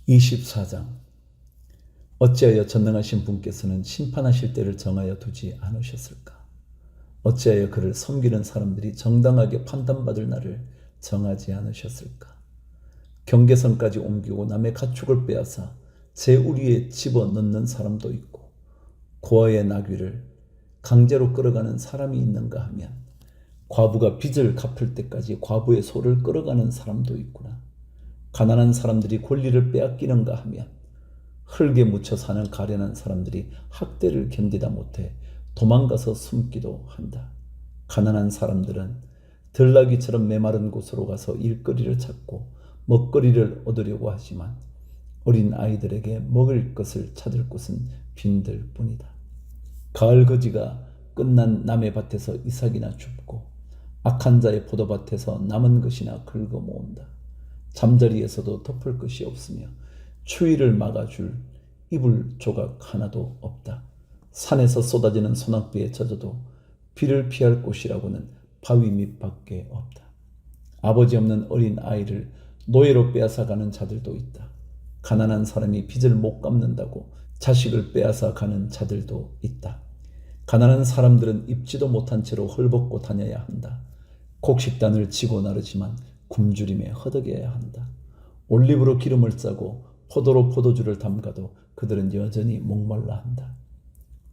24장. 어찌하여 전능하신 분께서는 심판하실 때를 정하여 두지 않으셨을까? 어찌하여 그를 섬기는 사람들이 정당하게 판단받을 날을 정하지 않으셨을까? 경계선까지 옮기고 남의 가축을 빼앗아 제 우리에 집어넣는 사람도 있고, 고아의 나귀를 강제로 끌어가는 사람이 있는가 하면 과부가 빚을 갚을 때까지 과부의 소를 끌어가는 사람도 있구나. 가난한 사람들이 권리를 빼앗기는가 하면 흙에 묻혀 사는 가련한 사람들이 학대를 견디다 못해 도망가서 숨기도 한다. 가난한 사람들은 들나귀처럼 메마른 곳으로 가서 일거리를 찾고 먹거리를 얻으려고 하지만 어린 아이들에게 먹을 것을 찾을 곳은 빈들 뿐이다. 가을 거지가 끝난 남의 밭에서 이삭이나 줍고 악한 자의 포도밭에서 남은 것이나 긁어 모은다. 잠자리에서도 덮을 것이 없으며 추위를 막아줄 이불 조각 하나도 없다. 산에서 쏟아지는 소낙비에 젖어도 비를 피할 곳이라고는 바위 밑밖에 없다. 아버지 없는 어린 아이를 노예로 빼앗아가는 자들도 있다. 가난한 사람이 빚을 못 갚는다고 자식을 빼앗아 가는 자들도 있다. 가난한 사람들은 입지도 못한 채로 헐벗고 다녀야 한다. 곡식단을 지고 나르지만 굶주림에 허덕여야 한다. 올리브로 기름을 짜고 포도로 포도주를 담가도 그들은 여전히 목말라 한다.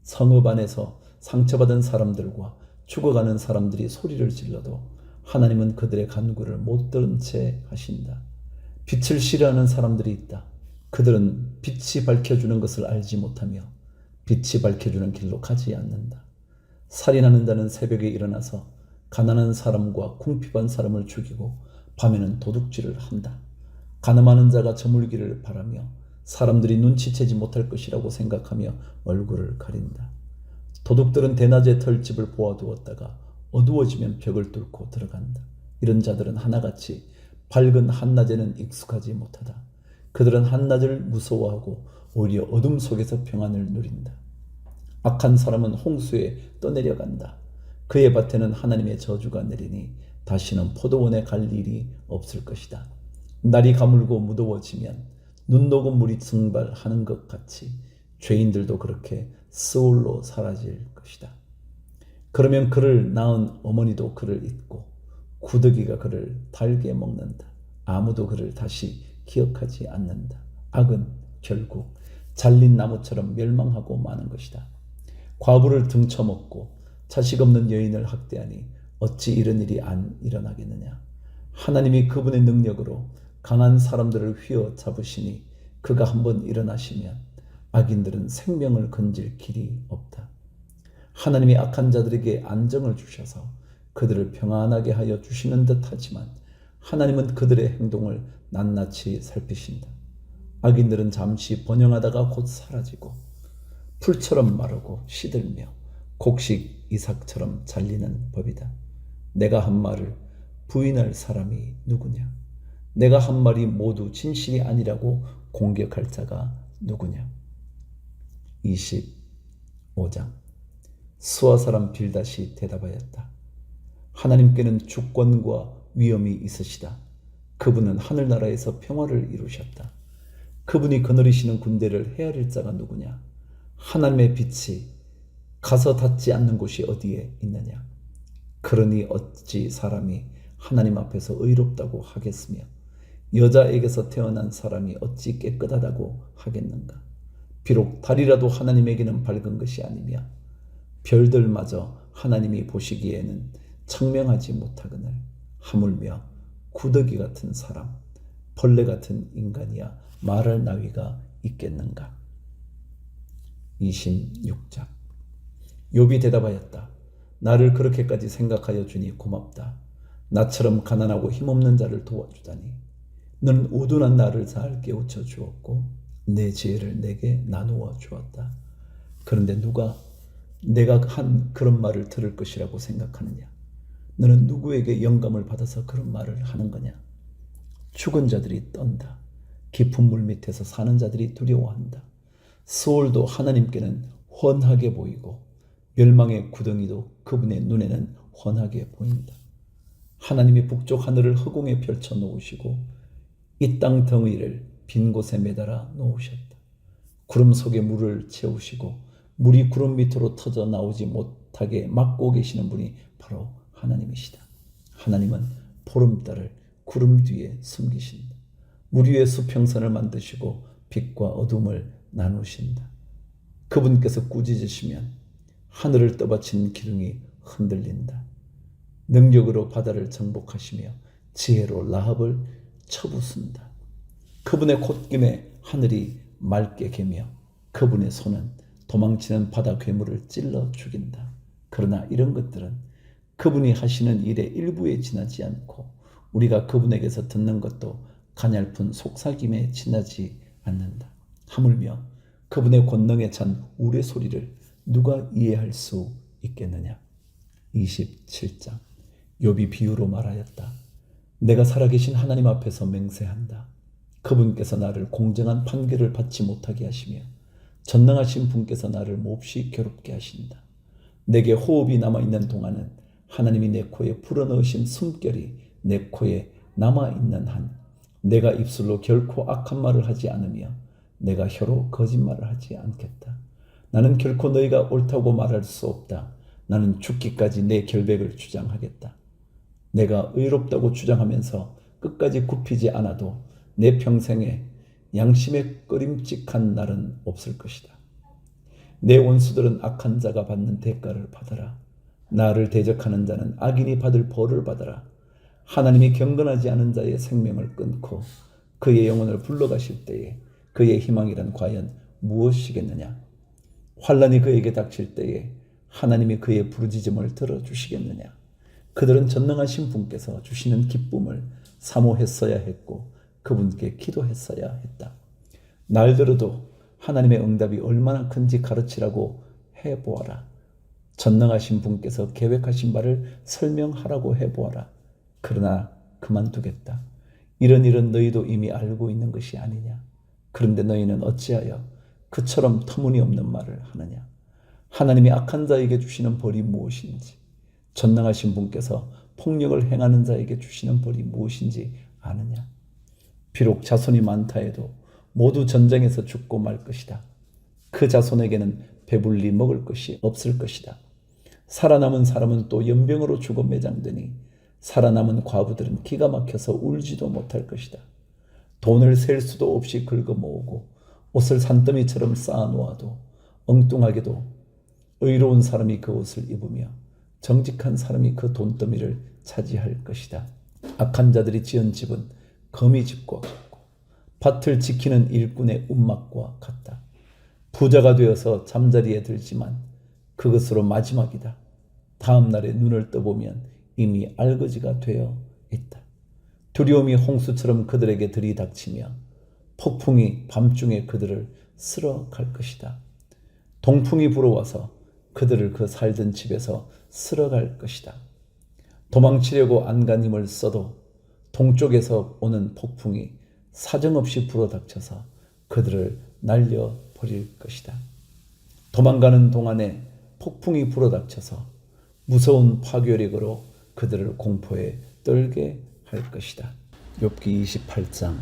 성읍 안에서 상처받은 사람들과 죽어가는 사람들이 소리를 질러도 하나님은 그들의 간구를 못 들은 채 하신다. 빛을 싫어하는 사람들이 있다. 그들은 빛이 밝혀주는 것을 알지 못하며 빛이 밝혀주는 길로 가지 않는다. 살인하는 자는 새벽에 일어나서 가난한 사람과 궁핍한 사람을 죽이고 밤에는 도둑질을 한다. 가늠하는 자가 저물기를 바라며 사람들이 눈치채지 못할 것이라고 생각하며 얼굴을 가린다. 도둑들은 대낮에 털집을 보아두었다가 어두워지면 벽을 뚫고 들어간다. 이런 자들은 하나같이 밝은 한낮에는 익숙하지 못하다. 그들은 한낮을 무서워하고 오히려 어둠 속에서 평안을 누린다. 악한 사람은 홍수에 떠내려간다. 그의 밭에는 하나님의 저주가 내리니 다시는 포도원에 갈 일이 없을 것이다. 날이 가물고 무더워지면 눈 녹은 물이 증발하는 것 같이 죄인들도 그렇게 스올로 사라질 것이다. 그러면 그를 낳은 어머니도 그를 잊고 구더기가 그를 달게 먹는다. 아무도 그를 다시 기억하지 않는다. 악은 결국 잘린 나무처럼 멸망하고 마는 것이다. 과부를 등쳐먹고 자식 없는 여인을 학대하니 어찌 이런 일이 안 일어나겠느냐. 하나님이 그분의 능력으로 강한 사람들을 휘어잡으시니 그가 한번 일어나시면 악인들은 생명을 건질 길이 없다. 하나님이 악한 자들에게 안정을 주셔서 그들을 평안하게 하여 주시는 듯 하지만 하나님은 그들의 행동을 낱낱이 살피신다. 악인들은 잠시 번영하다가 곧 사라지고 풀처럼 마르고 시들며 곡식 이삭처럼 잘리는 법이다. 내가 한 말을 부인할 사람이 누구냐? 내가 한 말이 모두 진실이 아니라고 공격할 자가 누구냐? 25장. 수아 사람 빌닷이 대답하였다. 하나님께는 주권과 위엄이 있으시다. 그분은 하늘나라에서 평화를 이루셨다. 그분이 거느리시는 군대를 헤아릴 자가 누구냐? 하나님의 빛이 가서 닿지 않는 곳이 어디에 있느냐? 그러니 어찌 사람이 하나님 앞에서 의롭다고 하겠으며 여자에게서 태어난 사람이 어찌 깨끗하다고 하겠는가? 비록 달이라도 하나님에게는 밝은 것이 아니며 별들마저 하나님이 보시기에는 청명하지 못하거늘 하물며 구더기 같은 사람, 벌레 같은 인간이야 말할 나위가 있겠는가? 26장. 욥이 대답하였다. 나를 그렇게까지 생각하여 주니 고맙다. 나처럼 가난하고 힘없는 자를 도와주다니. 너는 우둔한 나를 잘 깨우쳐 주었고 내 지혜를 내게 나누어 주었다. 그런데 누가 내가 한 그런 말을 들을 것이라고 생각하느냐? 너는 누구에게 영감을 받아서 그런 말을 하는 거냐? 죽은 자들이 떤다. 깊은 물 밑에서 사는 자들이 두려워한다. 스올도 하나님께는 훤하게 보이고 멸망의 구덩이도 그분의 눈에는 훤하게 보인다. 하나님이 북쪽 하늘을 허공에 펼쳐 놓으시고 이 땅 덩이를 빈 곳에 매달아 놓으셨다. 구름 속에 물을 채우시고 물이 구름 밑으로 터져 나오지 못하게 막고 계시는 분이 바로 하나님이시다. 하나님은 보름달을 구름 뒤에 숨기신다. 물 위에 수평선을 만드시고 빛과 어둠을 나누신다. 그분께서 꾸짖으시면 하늘을 떠받친 기둥이 흔들린다. 능력으로 바다를 정복하시며 지혜로 라합을 쳐부순다. 그분의 콧김에 하늘이 맑게 개며 그분의 손은 도망치는 바다 괴물을 찔러 죽인다. 그러나 이런 것들은 그분이 하시는 일의 일부에 지나지 않고 우리가 그분에게서 듣는 것도 가냘픈 속삭임에 지나지 않는다. 하물며 그분의 권능에 찬 우레소리를 누가 이해할 수 있겠느냐. 27장 욥이 비유로 말하였다. 내가 살아계신 하나님 앞에서 맹세한다. 그분께서 나를 공정한 판결을 받지 못하게 하시며 전능하신 분께서 나를 몹시 괴롭게 하신다. 내게 호흡이 남아있는 동안은 하나님이 내 코에 불어넣으신 숨결이 내 코에 남아있는 한 내가 입술로 결코 악한 말을 하지 않으며 내가 혀로 거짓말을 하지 않겠다. 나는 결코 너희가 옳다고 말할 수 없다. 나는 죽기까지 내 결백을 주장하겠다. 내가 의롭다고 주장하면서 끝까지 굽히지 않아도 내 평생에 양심에 꺼림칙한 날은 없을 것이다. 내 원수들은 악한 자가 받는 대가를 받아라. 나를 대적하는 자는 악인이 받을 벌을 받아라. 하나님이 경건하지 않은 자의 생명을 끊고 그의 영혼을 불러가실 때에 그의 희망이란 과연 무엇이겠느냐? 환난이 그에게 닥칠 때에 하나님이 그의 부르짖음을 들어주시겠느냐? 그들은 전능하신 분께서 주시는 기쁨을 사모했어야 했고 그분께 기도했어야 했다. 날들어도 하나님의 응답이 얼마나 큰지 가르치라고 해보아라. 전능하신 분께서 계획하신 바를 설명하라고 해보아라. 그러나 그만두겠다. 이런 일은 너희도 이미 알고 있는 것이 아니냐. 그런데 너희는 어찌하여 그처럼 터무니없는 말을 하느냐. 하나님이 악한 자에게 주시는 벌이 무엇인지, 전능하신 분께서 폭력을 행하는 자에게 주시는 벌이 무엇인지 아느냐. 비록 자손이 많다 해도 모두 전쟁에서 죽고 말 것이다. 그 자손에게는 배불리 먹을 것이 없을 것이다. 살아남은 사람은 또 연병으로 죽어 매장되니 살아남은 과부들은 기가 막혀서 울지도 못할 것이다. 돈을 셀 수도 없이 긁어 모으고 옷을 산더미처럼 쌓아 놓아도 엉뚱하게도 의로운 사람이 그 옷을 입으며 정직한 사람이 그 돈더미를 차지할 것이다. 악한 자들이 지은 집은 거미집과 같고 밭을 지키는 일꾼의 움막과 같다. 부자가 되어서 잠자리에 들지만 그것으로 마지막이다. 다음 날에 눈을 떠보면 이미 알거지가 되어 있다. 두려움이 홍수처럼 그들에게 들이닥치며 폭풍이 밤중에 그들을 쓸어갈 것이다. 동풍이 불어와서 그들을 그 살던 집에서 쓸어갈 것이다. 도망치려고 안간 힘을 써도 동쪽에서 오는 폭풍이 사정없이 불어닥쳐서 그들을 날려버릴 것이다. 도망가는 동안에 폭풍이 불어닥쳐서 무서운 파괴력으로 그들을 공포에 떨게 할 것이다. 욥기 28장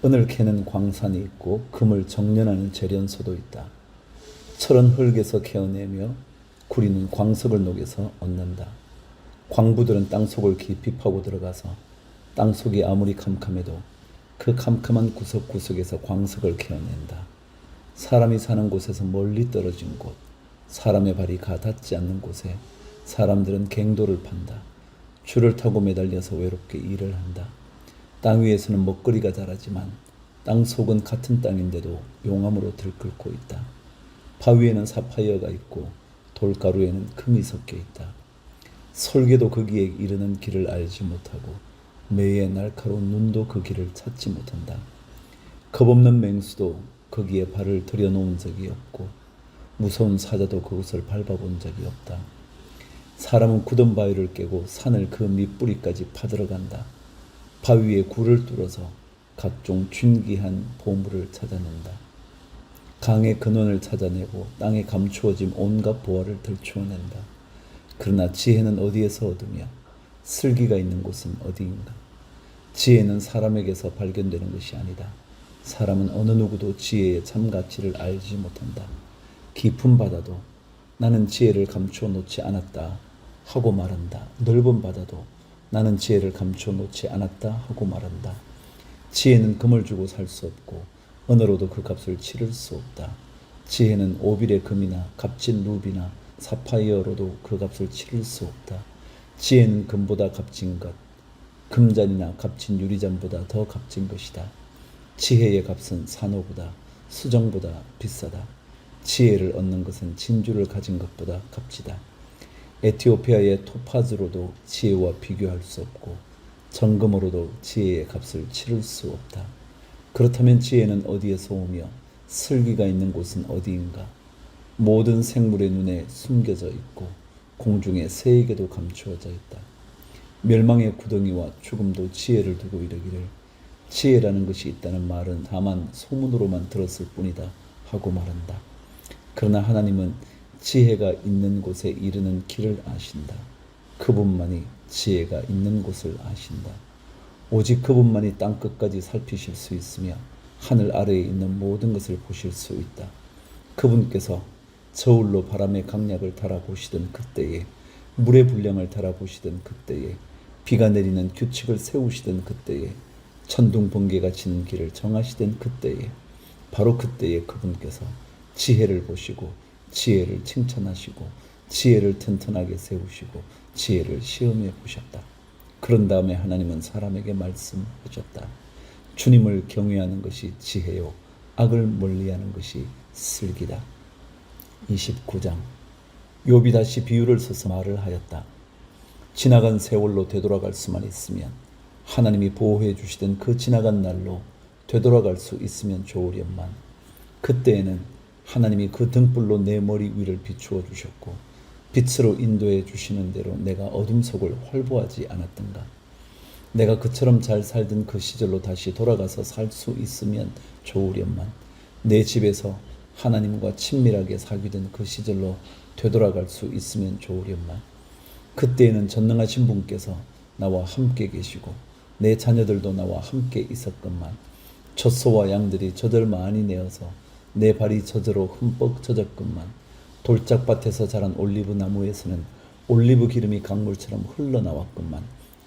은을 캐는 광산이 있고 금을 정련하는 재련소도 있다. 철은 흙에서 캐어내며 구리는 광석을 녹여서 얻는다. 광부들은 땅속을 깊이 파고 들어가서 땅속이 아무리 캄캄해도 그 캄캄한 구석구석에서 광석을 캐어낸다. 사람이 사는 곳에서 멀리 떨어진 곳, 사람의 발이 가닿지 않는 곳에 사람들은 갱도를 판다. 줄을 타고 매달려서 외롭게 일을 한다. 땅 위에서는 먹거리가 자라지만 땅 속은 같은 땅인데도 용암으로 들끓고 있다. 바위에는 사파이어가 있고 돌가루에는 금이 섞여 있다. 설계도 거기에 이르는 길을 알지 못하고 매의 날카로운 눈도 그 길을 찾지 못한다. 겁없는 맹수도 거기에 발을 들여놓은 적이 없고 무서운 사자도 그곳을 밟아본 적이 없다. 사람은 굳은 바위를 깨고 산을 그 밑뿌리까지 파들어간다. 바위에 굴을 뚫어서 각종 쥔기한 보물을 찾아낸다. 강의 근원을 찾아내고 땅에 감추어진 온갖 보화를 들추어낸다. 그러나 지혜는 어디에서 얻으며 슬기가 있는 곳은 어디인가? 지혜는 사람에게서 발견되는 것이 아니다. 사람은 어느 누구도 지혜의 참 가치를 알지 못한다. 깊은 바다도 나는 지혜를 감추어 놓지 않았다 하고 말한다. 넓은 바다도 나는 지혜를 감추어 놓지 않았다 하고 말한다. 지혜는 금을 주고 살 수 없고 은으로도 그 값을 치를 수 없다. 지혜는 오빌의 금이나 값진 루비나 사파이어로도 그 값을 치를 수 없다. 지혜는 금보다 값진 것, 금잔이나 값진 유리잔보다 더 값진 것이다. 지혜의 값은 산호보다 수정보다 비싸다. 지혜를 얻는 것은 진주를 가진 것보다 값지다. 에티오피아의 토파즈로도 지혜와 비교할 수 없고 정금으로도 지혜의 값을 치를 수 없다. 그렇다면 지혜는 어디에서 오며 슬기가 있는 곳은 어디인가? 모든 생물의 눈에 숨겨져 있고 공중의 새에게도 감추어져 있다. 멸망의 구덩이와 죽음도 지혜를 두고 이르기를 지혜라는 것이 있다는 말은 다만 소문으로만 들었을 뿐이다 하고 말한다. 그러나 하나님은 지혜가 있는 곳에 이르는 길을 아신다. 그분만이 지혜가 있는 곳을 아신다. 오직 그분만이 땅끝까지 살피실 수 있으며 하늘 아래에 있는 모든 것을 보실 수 있다. 그분께서 저울로 바람의 강약을 달아보시던 그때에, 물의 분량을 달아보시던 그때에, 비가 내리는 규칙을 세우시던 그때에, 천둥 번개가 치는 길을 정하시던 그때에, 바로 그때에 그분께서 지혜를 보시고 지혜를 칭찬하시고 지혜를 튼튼하게 세우시고 지혜를 시험해 보셨다. 그런 다음에 하나님은 사람에게 말씀하셨다. 주님을 경외하는 것이 지혜요 악을 멀리하는 것이 슬기다. 29장. 욥이 다시 비유를 써서 말을 하였다. 지나간 세월로 되돌아갈 수만 있으면, 하나님이 보호해 주시던 그 지나간 날로 되돌아갈 수 있으면 좋으련만, 그때에는 하나님이 그 등불로 내 머리 위를 비추어 주셨고 빛으로 인도해 주시는 대로 내가 어둠 속을 활보하지 않았던가. 내가 그처럼 잘 살던 그 시절로 다시 돌아가서 살 수 있으면 좋으련만, 내 집에서 하나님과 친밀하게 사귀던 그 시절로 되돌아갈 수 있으면 좋으련만, 그때에는 전능하신 분께서 나와 함께 계시고 내 자녀들도 나와 함께 있었건만, 젖소와 양들이 젖을 많이 내어서 내 발이 젖으로 흠뻑 젖었건만, 돌짝밭에서 자란 올리브 나무에서는 올리브 기름이 강물처럼 흘러나왔건만,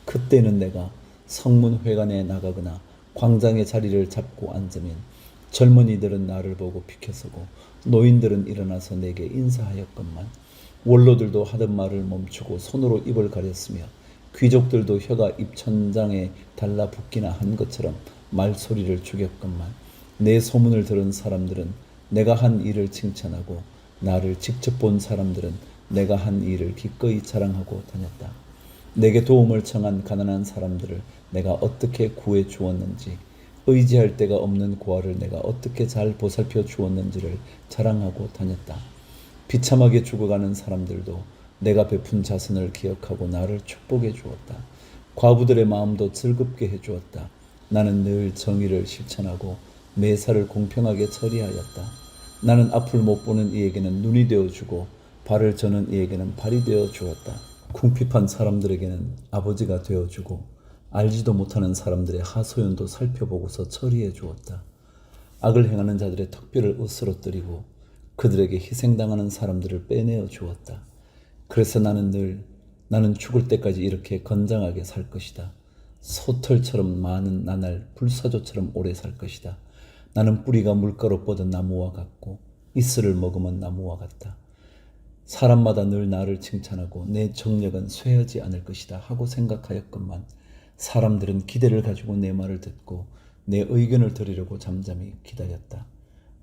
그때는 내가 성문회관에 나가거나 광장의 자리를 잡고 앉으면 젊은이들은 나를 보고 비켜서고 노인들은 일어나서 내게 인사하였건만, 원로들도 하던 말을 멈추고 손으로 입을 가렸으며 귀족들도 혀가 입천장에 달라붙기나 한 것처럼 말소리를 죽였건만, 내 소문을 들은 사람들은 내가 한 일을 칭찬하고 나를 직접 본 사람들은 내가 한 일을 기꺼이 자랑하고 다녔다. 내게 도움을 청한 가난한 사람들을 내가 어떻게 구해 주었는지, 의지할 데가 없는 고아를 내가 어떻게 잘 보살펴 주었는지를 자랑하고 다녔다. 비참하게 죽어가는 사람들도 내가 베푼 자선을 기억하고 나를 축복해 주었다. 과부들의 마음도 즐겁게 해주었다. 나는 늘 정의를 실천하고 매사를 공평하게 처리하였다. 나는 앞을 못 보는 이에게는 눈이 되어주고 발을 저는 이에게는 발이 되어 주었다. 궁핍한 사람들에게는 아버지가 되어주고 알지도 못하는 사람들의 하소연도 살펴보고서 처리해 주었다. 악을 행하는 자들의 턱뼈를 으스러뜨리고 그들에게 희생당하는 사람들을 빼내어 주었다. 그래서 나는 죽을 때까지 이렇게 건장하게 살 것이다. 소털처럼 많은 나날 불사조처럼 오래 살 것이다. 나는 뿌리가 물가로 뻗은 나무와 같고 이슬을 머금은 나무와 같다. 사람마다 늘 나를 칭찬하고 내 정력은 쇠하지 않을 것이다 하고 생각하였건만, 사람들은 기대를 가지고 내 말을 듣고 내 의견을 들으려고 잠잠히 기다렸다.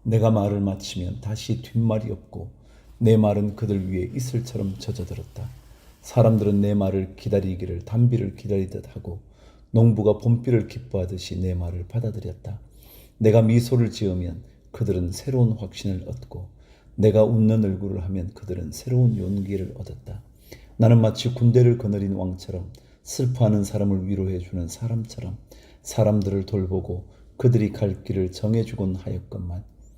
내가 말을 마치면 다시 뒷말이 없고 내 말은 그들 위에 이슬처럼 젖어들었다. 사람들은 내 말을 기다리기를 단비를 기다리듯 하고 농부가 봄비를 기뻐하듯이 내 말을 받아들였다. 내가 미소를 지으면 그들은 새로운 확신을 얻고 내가 웃는 얼굴을 하면 그들은 새로운 용기를 얻었다. 나는 마치 군대를 거느린 왕처럼, 슬퍼하는 사람을 위로해주는 사람처럼 사람들을 돌보고 그들이 갈 길을 정해주곤 하였건만,